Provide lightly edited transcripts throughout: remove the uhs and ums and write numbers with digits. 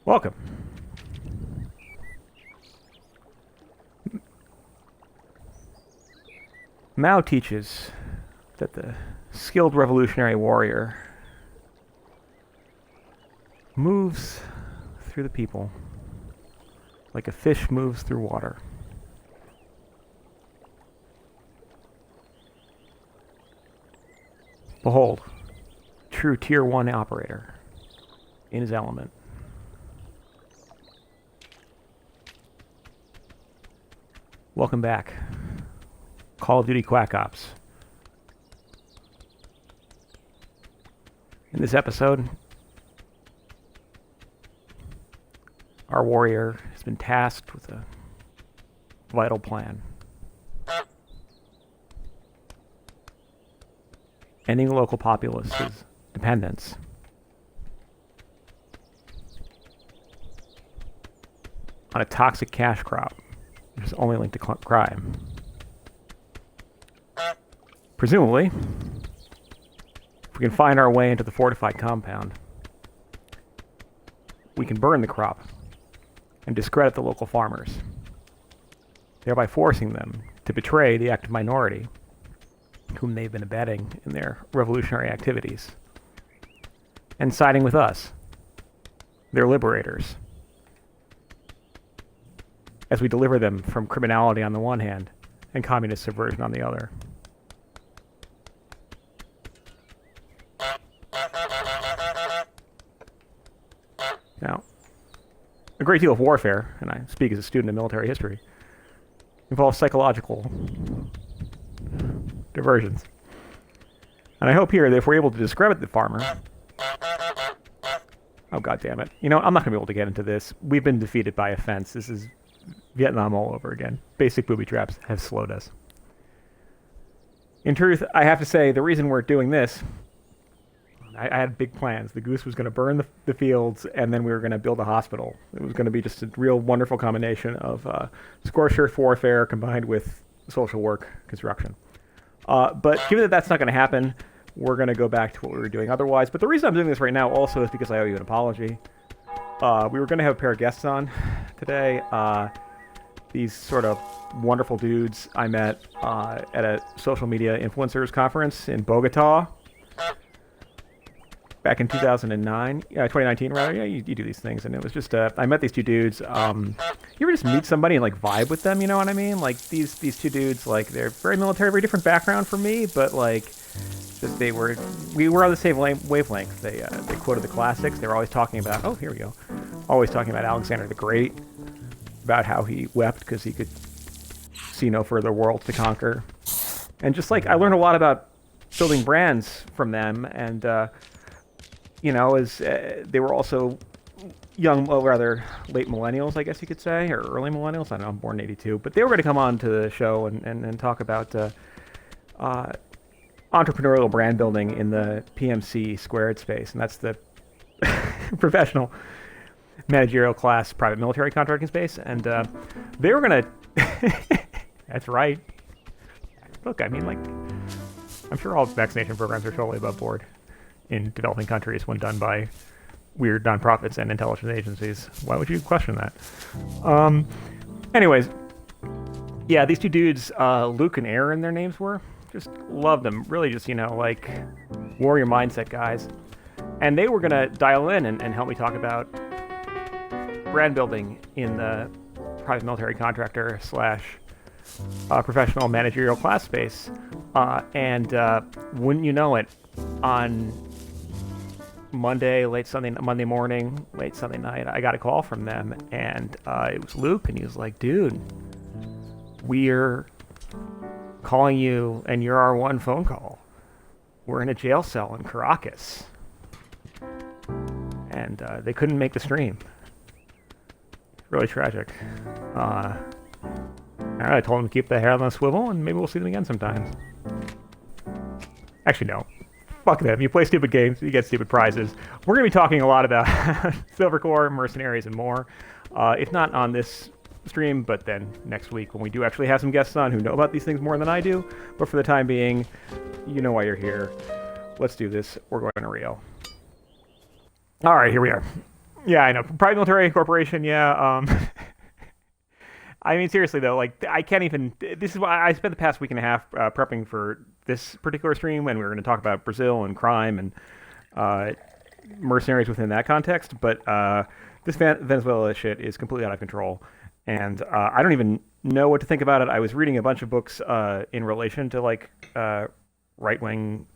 Welcome. Mao teaches that the skilled revolutionary warrior moves through the people like a fish moves through water. Behold, true Tier 1 operator in his element. Welcome back. Call of Duty Quack Ops. In this episode, our warrior has been tasked with a vital plan. Ending local populace's dependence on a toxic cash crop, which is only linked to crime. Presumably, if we can find our way into the fortified compound, we can burn the crop and discredit the local farmers, thereby forcing them to betray the active minority whom they've been abetting in their revolutionary activities, and siding with us, their liberators, as we deliver them from criminality on the one hand and communist subversion on the other. Now, a great deal of warfare, and I speak as a student of military history, involves psychological diversions. And I hope here that if we're able to discredit the farmer... Oh, God damn it. You know, I'm not going to be able to get into this. We've been defeated by offense. This is Vietnam all over again. Basic booby traps have slowed us. In truth, I have to say, the reason we're doing this... I had big plans. The goose was going to burn the fields, and then we were going to build a hospital. It was going to be just a real wonderful combination of scorched earth warfare combined with social work construction. But given that that's not going to happen, we're going to go back to what we were doing otherwise. But the reason I'm doing this right now also is because I owe you an apology. We were going to have a pair of guests on today. These sort of wonderful dudes I met at a social media influencers conference in Bogota back in 2019 rather. Yeah, you do these things. And it was just, I met these two dudes. You ever just meet somebody and like vibe with them, you know what I mean? Like these two dudes, like they're very military, very different background from me, but like just we were on the same wavelength. They quoted the classics. They were always talking about, oh, here we go. Always talking about Alexander the Great, about how he wept because he could see no further worlds to conquer. And just like, I learned a lot about building brands from them, and you know, as they were also young, well, rather late millennials, I guess you could say, or early millennials. I don't know, I'm born in 82. But they were going to come on to the show and talk about entrepreneurial brand building in the PMC squared space. And that's the professional managerial class private military contracting space. And they were going to... That's right. Look, I mean, like, I'm sure all vaccination programs are totally above board in developing countries when done by weird nonprofits and intelligence agencies. Why would you question that? Anyways, yeah, these two dudes, Luke and Aaron, their names were, just loved them. Really just, you know, like warrior mindset guys. And they were going to dial in and help me talk about brand building in the private military contractor / professional managerial class space. And wouldn't you know it, on Monday morning, late Sunday night, I got a call from them, and it was Luke, and he was like, dude, we're calling you, and you're our one phone call. We're in a jail cell in Caracas. And they couldn't make the stream. Really tragic. I told them to keep the hair on the swivel, and maybe we'll see them again sometime. Actually, no. Fuck them. You play stupid games, you get stupid prizes. We're going to be talking a lot about Silvercorp, mercenaries, and more. If not on this stream, but then next week when we do actually have some guests on who know about these things more than I do. But for the time being, you know why you're here. Let's do this. We're going to Rio. All right, here we are. Yeah, I know. Private military incorporation. Yeah. I mean, seriously though, like I can't even. This is why I spent the past week and a half prepping for this particular stream when we were going to talk about Brazil and crime and uh, mercenaries within that context. But this Venezuela shit is completely out of control, and I don't even know what to think about it. I was reading a bunch of books in relation to like right wing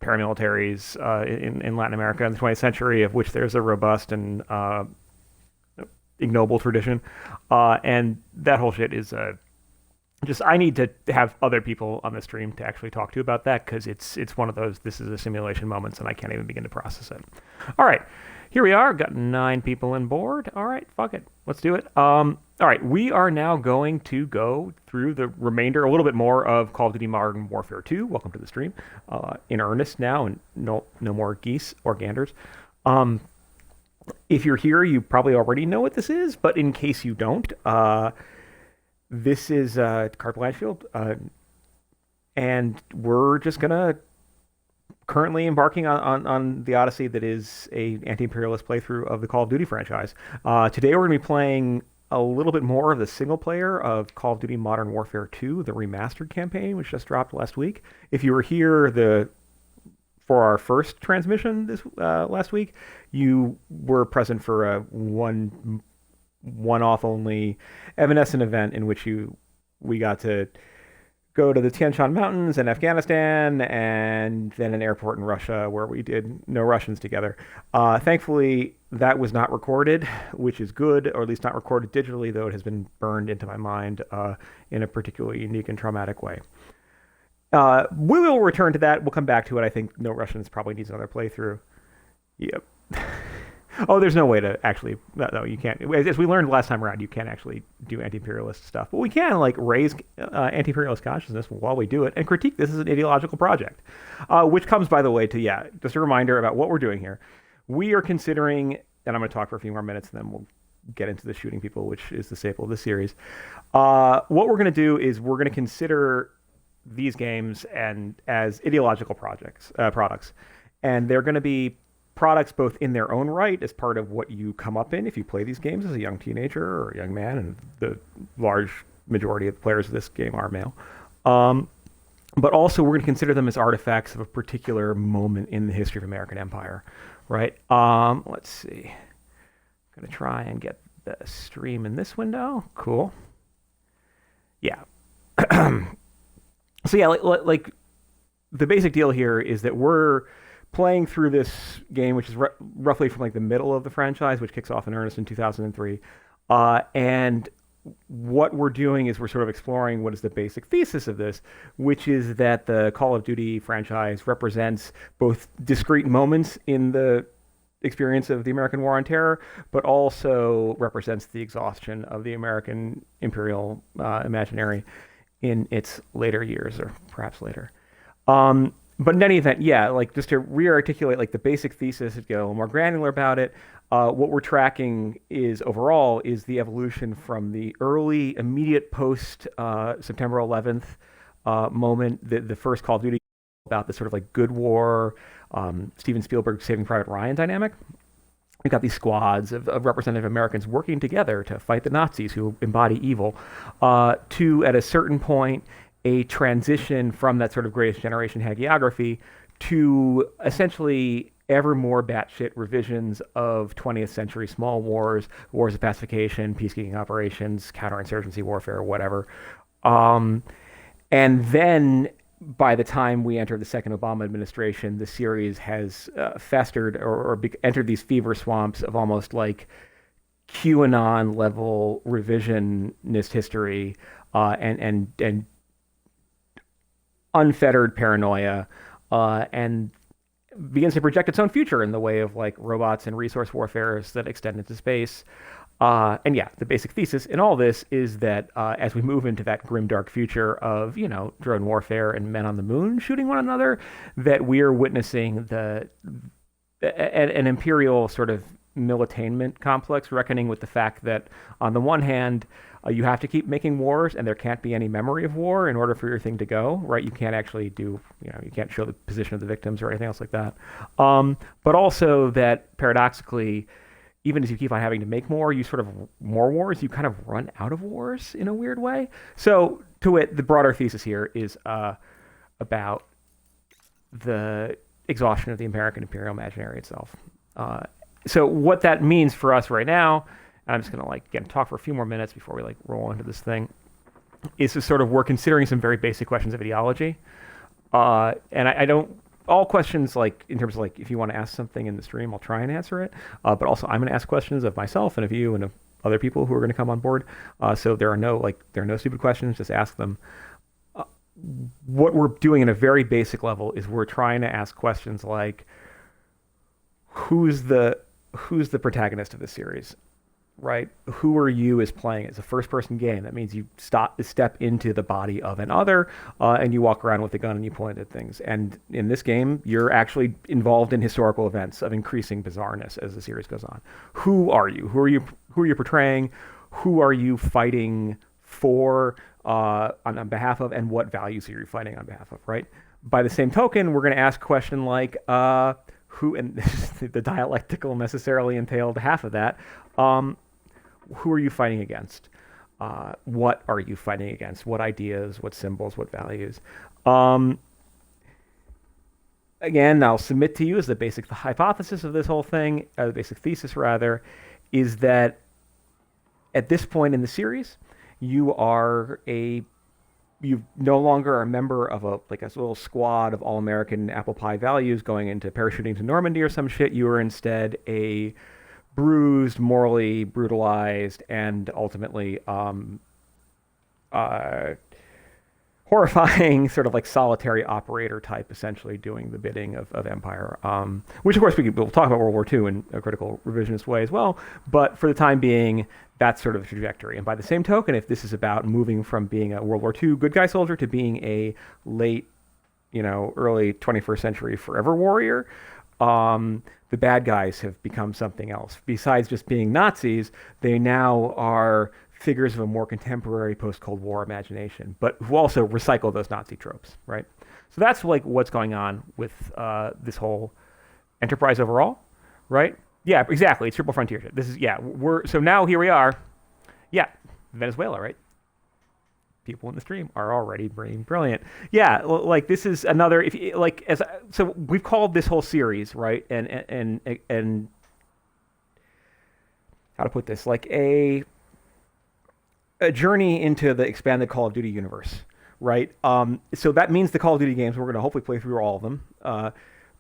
paramilitaries in Latin America in the 20th century, of which there's a robust and ignoble tradition, and that whole shit is just. I need to have other people on the stream to actually talk to about that because it's one of those. This is a simulation moments, and I can't even begin to process it. All right, here we are. Got 9 people on board. All right, fuck it, let's do it. All right, we are now going to go through the remainder, a little bit more of Call of Duty Modern Warfare 2. Welcome to the stream, in earnest now, and no more geese or ganders. If you're here, you probably already know what this is, but in case you don't, this is CarteBlanchfield, and we're just gonna currently embarking on the odyssey that is a anti-imperialist playthrough of the Call of Duty franchise. Today we're gonna be playing a little bit more of the single player of Call of Duty Modern Warfare 2, the remastered campaign, which just dropped last week. If you were here for our first transmission this last week, you were present for a one-off only evanescent event in which we got to go to the Tian Shan Mountains in Afghanistan and then an airport in Russia where we did No Russians together. Thankfully, that was not recorded, which is good, or at least not recorded digitally, though it has been burned into my mind in a particularly unique and traumatic way. We will return to that. We'll come back to it. I think No Russians probably needs another playthrough. Yep. Oh, there's no way to actually. No, you can't. As we learned last time around, you can't actually do anti-imperialist stuff. But we can like raise anti-imperialist consciousness while we do it and critique this as an ideological project. Which comes, by the way, to just a reminder about what we're doing here. We are considering, and I'm going to talk for a few more minutes, and then we'll get into the shooting people, which is the staple of this series. What we're going to do is we're going to consider these games and as ideological products, and they're going to be products both in their own right as part of what you come up in if you play these games as a young teenager or a young man, and the large majority of the players of this game are male. But also we're going to consider them as artifacts of a particular moment in the history of American empire, right? Let's see. I'm going to try and get the stream in this window. Cool. Yeah. So yeah, like the basic deal here is that we're playing through this game, which is roughly from like the middle of the franchise, which kicks off in earnest in 2003. And what we're doing is we're sort of exploring what is the basic thesis of this, which is that the Call of Duty franchise represents both discrete moments in the experience of the American War on Terror, but also represents the exhaustion of the American imperial imaginary in its later years, or perhaps later. But in any event, yeah, like just to re-articulate like the basic thesis, to get a little more granular about it, what we're tracking is overall is the evolution from the early, immediate post September 11th moment, the first Call of Duty, about the sort of like good war, Steven Spielberg Saving Private Ryan dynamic. We've got these squads of representative Americans working together to fight the Nazis who embody evil, to, at a certain point, a transition from that sort of greatest generation hagiography to essentially ever more batshit revisions of 20th century small wars, wars of pacification, peacekeeping operations, counterinsurgency warfare, whatever. And then by the time we enter the second Obama administration, the series has festered or entered these fever swamps of almost like QAnon level revisionist history and unfettered paranoia, and begins to project its own future in the way of like robots and resource warfare that extend into space. And yeah, the basic thesis in all this is that as we move into that grim, dark future of, drone warfare and men on the moon shooting one another, that we're witnessing an imperial sort of militainment complex, reckoning with the fact that on the one hand, you have to keep making wars, and there can't be any memory of war in order for your thing to go, right? You can't actually do, you can't show the position of the victims or anything else like that. But also that paradoxically, even as you keep on having to make more, you sort of more wars, you kind of run out of wars in a weird way. So, to it, the broader thesis here is about the exhaustion of the American imperial imaginary itself. So what that means for us right now, and I'm just going to again talk for a few more minutes before we roll into this thing, is to sort of we're considering some very basic questions of ideology. And I don't, all questions in terms of if you want to ask something in the stream, I'll try and answer it. But also I'm going to ask questions of myself and of you and of other people who are going to come on board. So there are no stupid questions, just ask them. What we're doing in a very basic level is we're trying to ask questions like, who's the protagonist of this series, right? Who are you as playing? It's a first-person game. That means you step into the body of another, and you walk around with a gun and you point at things. And in this game, you're actually involved in historical events of increasing bizarreness as the series goes on. Who are you? Who are you portraying? Who are you fighting for? On behalf of, and what values are you fighting on behalf of, right? By the same token, we're going to ask a question like, who, and the dialectical necessarily entailed half of that, who are you fighting against? What are you fighting against? What ideas, what symbols, what values? Again, I'll submit to you as the hypothesis of this whole thing, the basic thesis rather, is that at this point in the series, you no longer are a member of a little squad of all-American apple pie values going into parachuting to Normandy or some shit. You are instead a bruised, morally brutalized, and ultimately horrifying sort of solitary operator type, essentially doing the bidding of empire. Which of course we'll talk about World War II in a critical revisionist way as well. But for the time being, that's sort of the trajectory. And by the same token, if this is about moving from being a World War II good guy soldier to being a late, early 21st century forever warrior, the bad guys have become something else. Besides just being Nazis, they now are figures of a more contemporary post-Cold War imagination, but who also recycle those Nazi tropes, right? So that's what's going on with this whole enterprise overall, right? Yeah, exactly. It's triple frontier shit. This is, so now here we are. Yeah, Venezuela, right? People in the stream are already being brilliant. Yeah, this is another, so we've called this whole series, right? And how to put this, a journey into the expanded Call of Duty universe, right? So that means the Call of Duty games, we're going to hopefully play through all of them.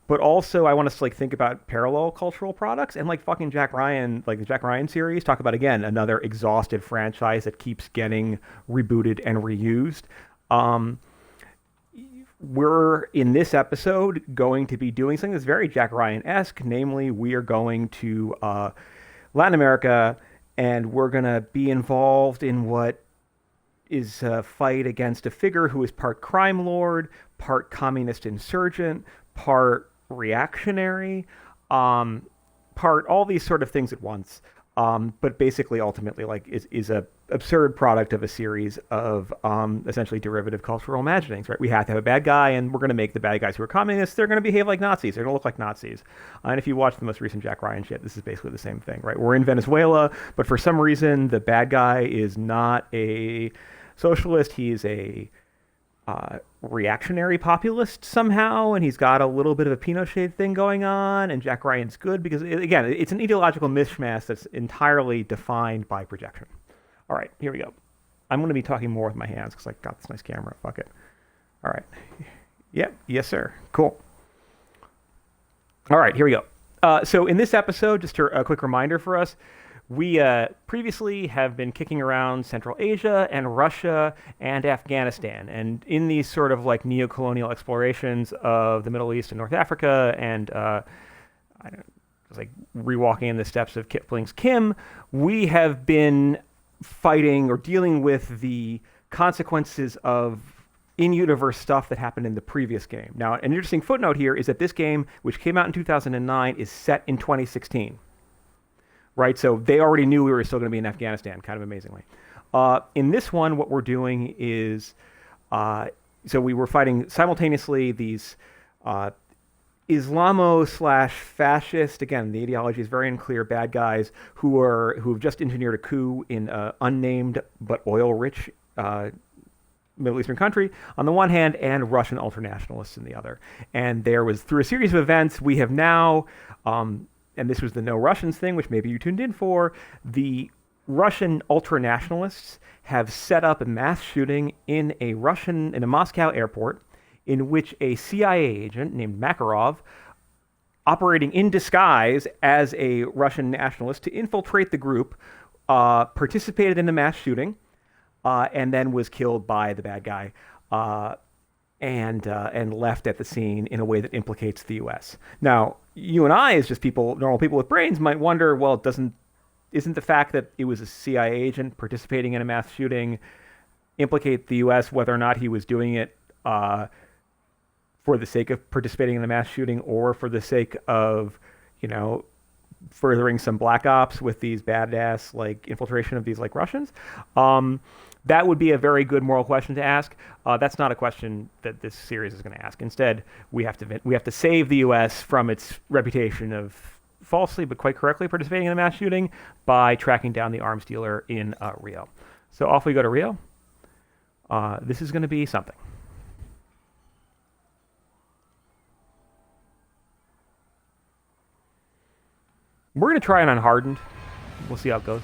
But also I want us to think about parallel cultural products and fucking Jack Ryan, the Jack Ryan series, talk about, again, another exhausted franchise that keeps getting rebooted and reused. We're, in this episode, going to be doing something that's very Jack Ryan-esque, namely we are going to Latin America, and we're going to be involved in what is a fight against a figure who is part crime lord, part communist insurgent, part reactionary, part all these sort of things at once. But basically, ultimately, is a absurd product of a series of essentially derivative cultural imaginings, right? We have to have a bad guy, and we're going to make the bad guys who are communists, they're going to behave like Nazis. They're going to look like Nazis. And if you watch the most recent Jack Ryan shit, this is basically the same thing, right? We're in Venezuela, but for some reason, the bad guy is not a socialist. He's a reactionary populist somehow, and he's got a little bit of a Pinochet thing going on, and Jack Ryan's good because, again, it's an ideological mishmash that's entirely defined by projection. All right, here we go. I'm going to be talking more with my hands because I got this nice camera. Fuck it. All right. Yep. Yes, sir. Cool. All right, here we go. So in this episode, just a quick reminder for us, we previously have been kicking around Central Asia and Russia and Afghanistan. And in these sort of neo-colonial explorations of the Middle East and North Africa and rewalking in the steps of Kipling's Kim, we have been fighting or dealing with the consequences of in-universe stuff that happened in the previous game. Now, an interesting footnote here is that this game, which came out in 2009, is set in 2016. right? So they already knew we were still going to be in Afghanistan, kind of amazingly. In this one, what we're doing is, so we were fighting simultaneously these Islamo/fascist, again, the ideology is very unclear, bad guys who've just engineered a coup in an unnamed but oil-rich Middle Eastern country on the one hand, and Russian ultranationalists in the other. And there was, through a series of events, we have now, and this was the No Russians thing, which maybe you tuned in for, the Russian ultranationalists have set up a mass shooting in a Moscow airport, in which a CIA agent named Makarov, operating in disguise as a Russian nationalist to infiltrate the group, participated in the mass shooting, and then was killed by the bad guy, and left at the scene in a way that implicates the U.S. Now, you and I, as just normal people with brains, might wonder, well, isn't the fact that it was a CIA agent participating in a mass shooting implicate the U.S. whether or not he was doing it for the sake of participating in the mass shooting or for the sake of, furthering some black ops with these badass infiltration of these Russians? That would be a very good moral question to ask. That's not a question that this series is going to ask. Instead, we have to save the U.S. from its reputation of falsely but quite correctly participating in a mass shooting by tracking down the arms dealer in Rio. So off we go to Rio. This is going to be something. We're going to try it on hardened. We'll see how it goes.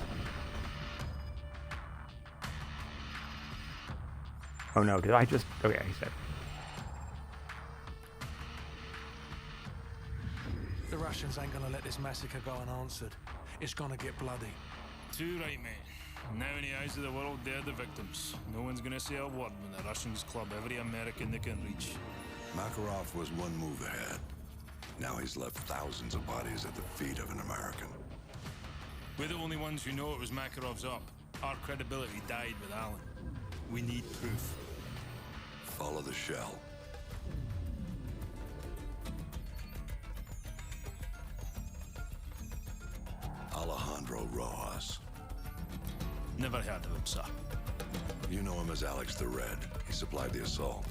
Oh no, did I just... Okay, he said. The Russians ain't gonna let this massacre go unanswered. It's gonna get bloody. Too right, mate. Now in the eyes of the world, they're the victims. No one's gonna say a word when the Russians club every American they can reach. Makarov was one move ahead. Now he's left thousands of bodies at the feet of an American. We're the only ones who know it was Makarov's up. Our credibility died with Allen. We need proof. Follow the shell. Alejandro Rojas. Never heard of him, sir. You know him as Alex the Red. He supplied the assault.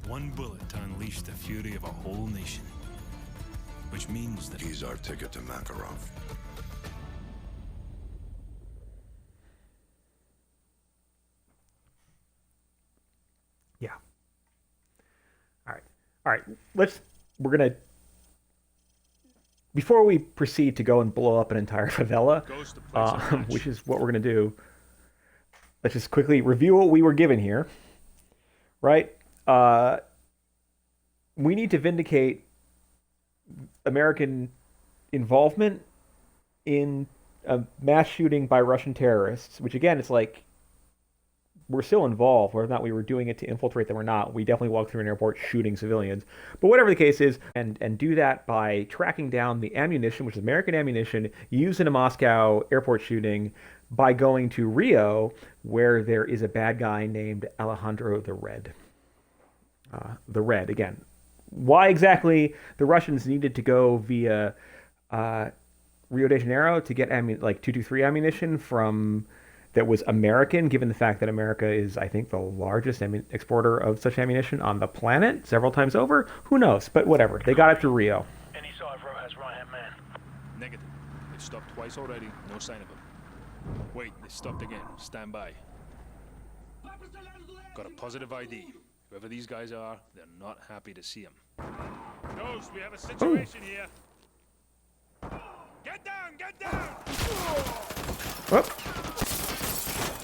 One bullet to unleash the fury of a whole nation. Which means that... He's our ticket to Makarov. Yeah. All right. We're going to... Before we proceed to go and blow up an entire favela, which is what we're going to do, let's just quickly review what we were given here. Right? We need to vindicate American involvement in a mass shooting by Russian terrorists, which again, it's we're still involved, whether or not we were doing it to infiltrate them or not. We definitely walked through an airport shooting civilians. But whatever the case is, and do that by tracking down the ammunition, which is American ammunition, used in a Moscow airport shooting, by going to Rio, where there is a bad guy named Alejandro the Red. The Red, again. Why exactly the Russians needed to go via Rio de Janeiro to get 223 ammunition from... that was American, given the fact that America is, I think, the largest exporter of such ammunition on the planet, several times over. Who knows? But whatever. They got it to Rio. Any sign of Rojas' right-hand man? Negative. They've stopped twice already. No sign of him. Wait, they stopped again. Stand by. Got a positive ID. Whoever these guys are, they're not happy to see him. Ghost, we have a situation here. Get down! Get down! Whoop.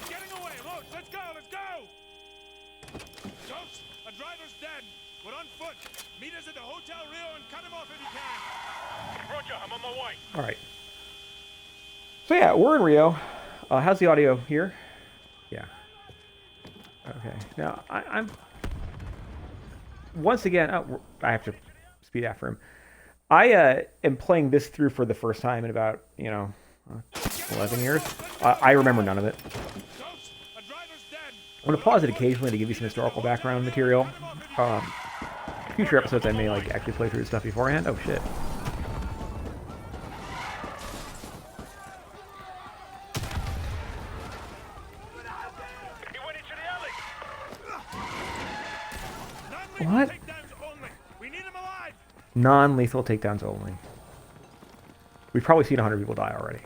Getting away! Look, let's go! Let's go! Ghost, a driver's dead. We're on foot. Meet us at the Hotel Rio and cut him off if you can. Roger, I'm on my way. All right. So yeah, we're in Rio. How's the audio here? Yeah. Okay. Now I'm once again. I have to speed after him. I am playing this through for the first time in about 11 years. I remember none of it. I'm going to pause it occasionally to give you some historical background material. Future episodes I may actually play through the stuff beforehand. Oh shit. What? Takedowns only. We need him alive. Non-lethal takedowns only. We've probably seen 100 people die already.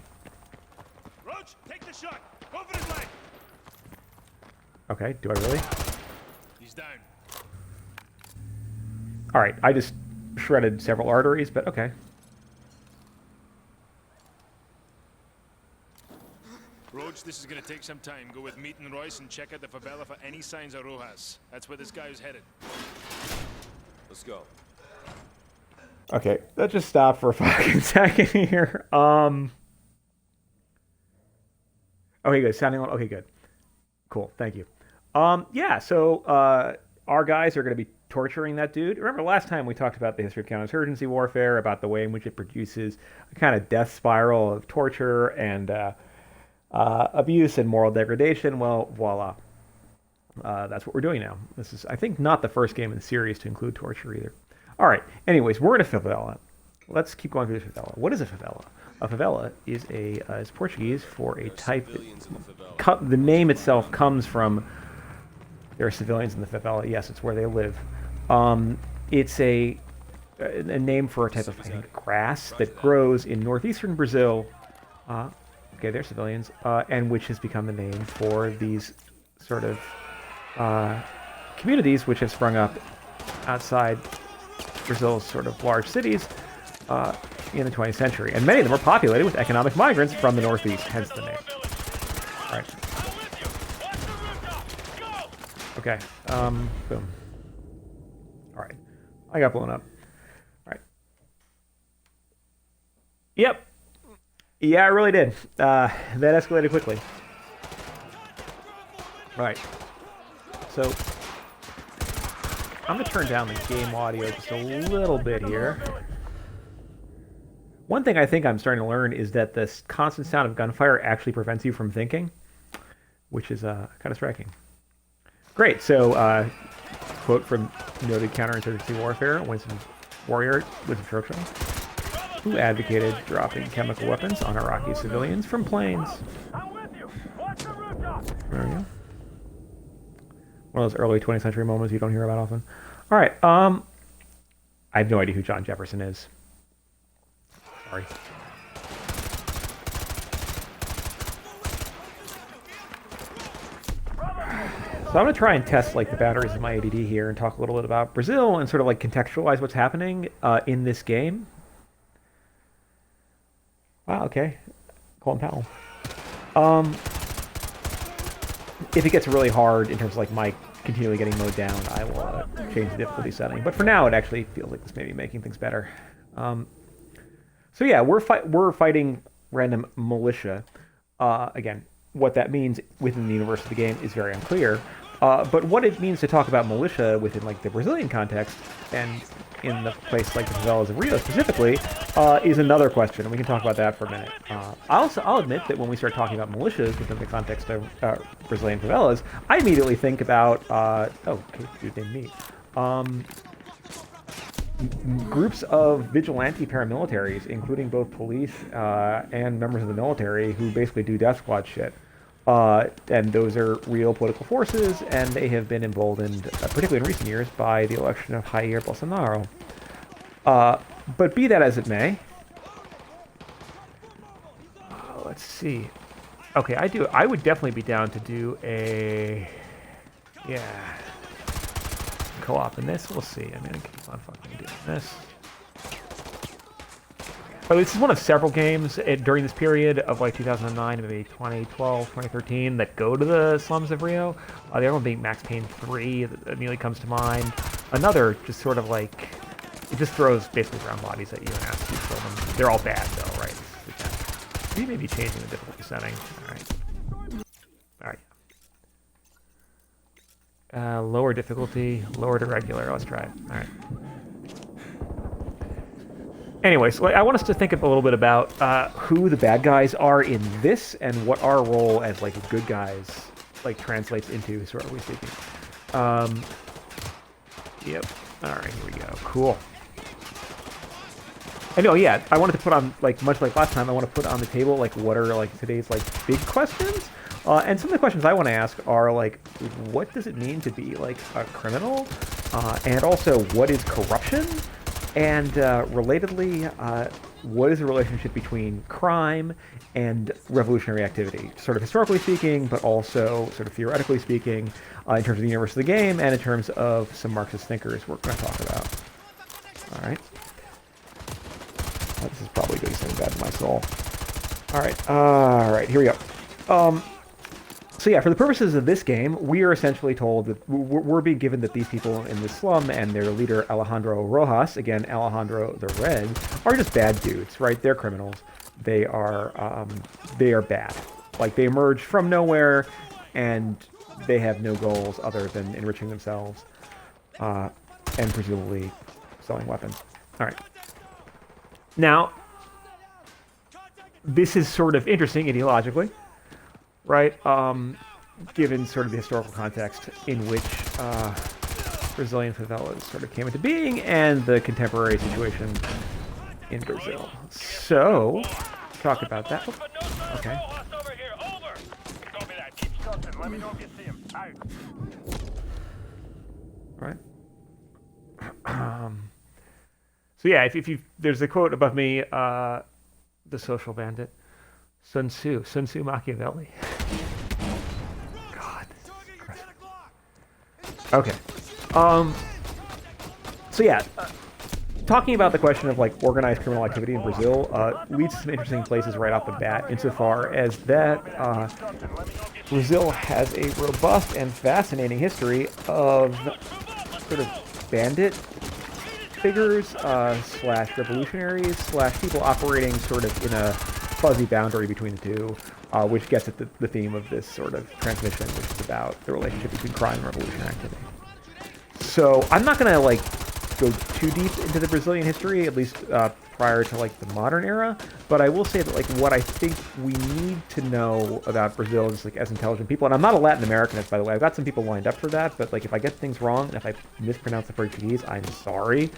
Roach, take the shot. Go for his leg. Okay, do I really? He's down. All right, I just shredded several arteries, but okay. Roach, this is going to take some time. Go with Meat and Royce and check out the favela for any signs of Rojas. That's where this guy is headed. Let's go. Okay, let's just stop for a fucking second here. Okay, good. Sounding okay, good. Cool, thank you. Yeah, so our guys are going to be torturing that dude. Remember last time we talked about the history of counterinsurgency warfare, about the way in which it produces a kind of death spiral of torture and abuse and moral degradation. Well, voila. That's what we're doing now. This is, I think, not the first game in the series to include torture either. All right. Anyways, we're in a favela. Let's keep going through the favela. What is a favela? A favela is is Portuguese for a type. The name itself comes from. There are civilians in the favela. Yes, it's where they live. It's a name for a type of, I think, grass that grows in northeastern Brazil. Okay, they're civilians, and which has become the name for these sort of communities which have sprung up outside Brazil's sort of large cities in the 20th century. And many of them are populated with economic migrants from the northeast, hence the name. All right. Okay, boom. All right, I got blown up. All right. Yep. Yeah, it really did. That escalated quickly. All right. So I'm going to turn down the game audio just a little bit here. One thing I think I'm starting to learn is that this constant sound of gunfire actually prevents you from thinking, which is kind of striking. Great. So, quote from noted counterinsurgency warfare, Winston Churchill, who advocated dropping chemical weapons on Iraqi civilians from planes. There we go. One of those early 20th century moments you don't hear about often. All right. I have no idea who John Jefferson is. Sorry. So I'm going to try and test like the boundaries of my ADD here and talk a little bit about Brazil and sort of like contextualize what's happening in this game. Wow, okay. Colin Powell. If it gets really hard in terms of like my continually getting mowed down, I will change the difficulty setting. But for now, it actually feels like this may be making things better. So yeah, we're fighting random militia. Again, what that means within the universe of the game is very unclear. But what it means to talk about militia within like the Brazilian context and in the place like the favelas of Rio specifically is another question, and we can talk about that for a minute. I'll admit that when we start talking about militias within the context of Brazilian favelas, I immediately think about dude named me. Groups of vigilante paramilitaries, including both police and members of the military, who basically do death squad shit. And those are real political forces, and they have been emboldened, particularly in recent years, by the election of Jair Bolsonaro. But be that as it may, let's see. Okay, I would definitely be down to do a co-op in this. We'll see. I'm gonna keep on fucking doing this. But this is one of several games during this period of like 2009 to maybe 2012, 2013 that go to the slums of Rio. The other one being Max Payne 3 that immediately comes to mind. Another just sort of like, it just throws basically ground bodies at you and asks you to kill them. They're all bad though, right? We may be changing the difficulty setting. All right. Lower difficulty, lower to regular. Let's try it. All right. Anyways, I want us to think a little bit about who the bad guys are in this and what our role as like good guys like translates into, historically speaking. Yep. All right, here we go. Cool. I know. Yeah, I wanted to put on like much like last time. I want to put on the table like what are like today's like big questions. And some of the questions I want to ask are like, what does it mean to be like a criminal? And also, what is corruption? And relatedly, what is the relationship between crime and revolutionary activity? Sort of historically speaking, but also sort of theoretically speaking, in terms of the universe of the game and in terms of some Marxist thinkers we're going to talk about. All right. This is probably doing something bad to my soul. All right, here we go. So yeah, for the purposes of this game, we are essentially told that we're being given that these people in this slum and their leader Alejandro Rojas, again Alejandro the Red, are just bad dudes, right? They're criminals. They are bad. Like they emerge from nowhere, and they have no goals other than enriching themselves, and presumably selling weapons. All right. Now, this is sort of interesting ideologically. Right, given sort of the historical context in which Brazilian favelas sort of came into being and the contemporary situation in Brazil. So, talk about that. Okay. All right. So yeah, if you there's a quote above me, the social bandit. Sun Tzu Machiavelli. God. Christ. Okay. So yeah, talking about the question of like organized criminal activity in Brazil leads to some interesting places right off the bat, insofar as that Brazil has a robust and fascinating history of sort of bandit figures slash revolutionaries slash people operating sort of in a fuzzy boundary between the two, which gets at the theme of this sort of transmission, which is about the relationship between crime and revolutionary activity. So I'm not going to like go too deep into the Brazilian history, at least prior to like the modern era, but I will say that like what I think we need to know about Brazil is like as intelligent people, and I'm not a Latin Americanist, by the way. I've got some people lined up for that, but like if I get things wrong and if I mispronounce the Portuguese, I'm sorry.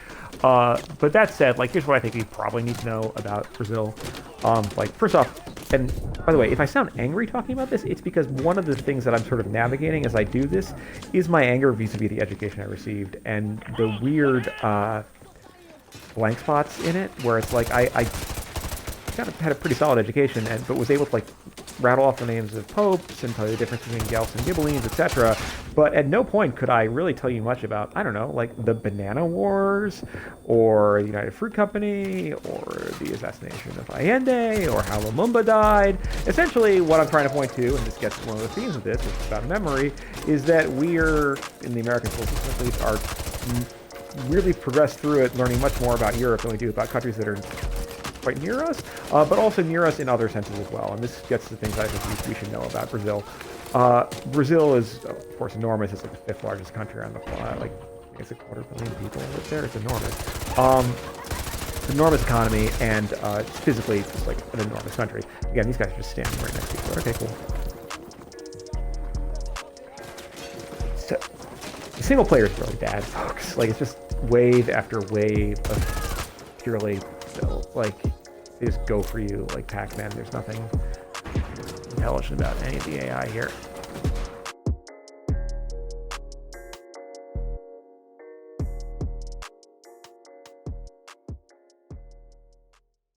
But that said, like here's what I think we probably need to know about Brazil. Like first off, and by the way, if I sound angry talking about this, it's because one of the things that I'm sort of navigating as I do this is my anger vis-a-vis the education I received and the weird blank spots in it, where it's like I kind of had a pretty solid education, but was able to like rattle off the names of popes and tell you the difference between Guelphs and Ghibellines, etc. But at no point could I really tell you much about, I don't know, like the Banana Wars, or the United Fruit Company, or the assassination of Allende, or how Lumumba died. Essentially, what I'm trying to point to, and this gets to one of the themes of this, which is about memory, is that we're, in the American school system at least, are really progressed through it, learning much more about Europe than we do about countries that are quite near us, but also near us in other senses as well. And this gets to things I think we should know about Brazil. Brazil is, of course, enormous. It's like the 5th largest country on the planet. Like, it's a 250 million people live there. It's enormous. It's an enormous economy, and it's physically just like an enormous country. Again, these guys are just standing right next to each other. Okay, cool. So, the single player is really bad, folks. Like, it's just wave after wave of purely, like, they just go for you like Pac-Man. There's nothing intelligent about any of the AI here.